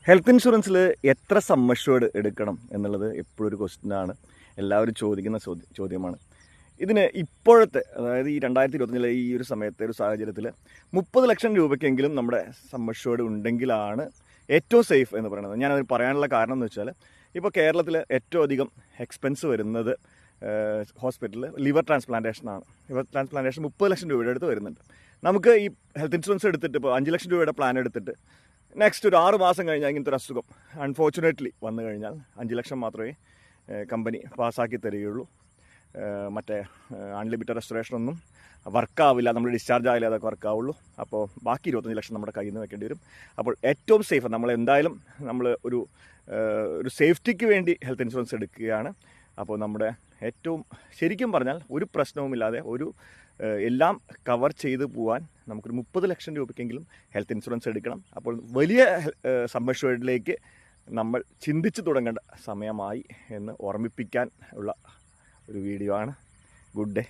Health ഇൻഷുറൻസിൽ എത്ര some assured എടുക്കണം എന്നുള്ളത് എപ്പോഴും ഒരു ക്വസ്റ്റ്യനാണ്, എല്ലാവരും ചോദിക്കുന്ന ചോദ്യമാണ്. ഇതിന് ഇപ്പോഴത്തെ, അതായത് ഈ 2025 ഈ ഒരു സമയത്തെ ഒരു സാഹചര്യത്തിൽ 30 ലക്ഷം രൂപയ്ക്കെങ്കിലും നമ്മുടെ സം അഷ്വേർഡ് ഉണ്ടെങ്കിലാണ് ഏറ്റവും സേഫ് എന്ന് പറയുന്നത്. ഞാനത് പറയാനുള്ള കാരണം എന്ന് വെച്ചാൽ, ഇപ്പോൾ കേരളത്തിൽ ഏറ്റവും അധികം എക്സ്പെൻസ് വരുന്നത് ഹോസ്പിറ്റലിൽ ലിവർ ട്രാൻസ്പ്ലാന്റേഷനാണ്. ലിവർ ട്രാൻസ്പ്ലാന്റേഷൻ 30 ലക്ഷം രൂപയുടെ അടുത്ത് വരുന്നുണ്ട്. നമുക്ക് ഈ ഹെൽത്ത് ഇൻഷുറൻസ് എടുത്തിട്ട് ഇപ്പോൾ 5 ലക്ഷം രൂപയുടെ പ്ലാൻ എടുത്തിട്ട് നെക്സ്റ്റ് ഒരു 6 മാസം കഴിഞ്ഞാൽ ഇങ്ങനത്തെ ഒരു അസുഖം അൺഫോർച്ചുനേറ്റ്ലി വന്നു കഴിഞ്ഞാൽ 5 ലക്ഷം മാത്രമേ കമ്പനി പാസ്സാക്കി തരികയുള്ളൂ. മറ്റേ അൺലിമിറ്റഡ് റെസ്റ്റോറേഷൻ ഒന്നും വർക്കാവില്ല, നമ്മൾ ഡിസ്ചാർജ് ആയാലേ അതൊക്കെ വർക്കാവുള്ളൂ. അപ്പോൾ ബാക്കി 25 ലക്ഷം നമ്മുടെ കയ്യിൽ നിന്ന് വെക്കേണ്ടി വരും. അപ്പോൾ ഏറ്റവും സേഫ്, നമ്മൾ എന്തായാലും ഒരു സേഫ്റ്റിക്ക് വേണ്ടി ഹെൽത്ത് ഇൻഷുറൻസ് എടുക്കുകയാണ്. അപ്പോൾ നമ്മുടെ ഏറ്റവും ശരിക്കും പറഞ്ഞാൽ ഒരു പ്രശ്നവുമില്ലാതെ എല്ലാം കവർ ചെയ്ത് പോകാൻ നമുക്കൊരു 30 ലക്ഷം രൂപയ്ക്കെങ്കിലും ഹെൽത്ത് ഇൻഷുറൻസ് എടുക്കണം. അപ്പോൾ വലിയ സം അഷ്വേർഡിലേക്ക് നമ്മൾ ചിന്തിച്ച് തുടങ്ങേണ്ട സമയമായി എന്ന് ഓർമ്മിപ്പിക്കാൻ ഉള്ള ഒരു വീഡിയോ ആണ്. Good day.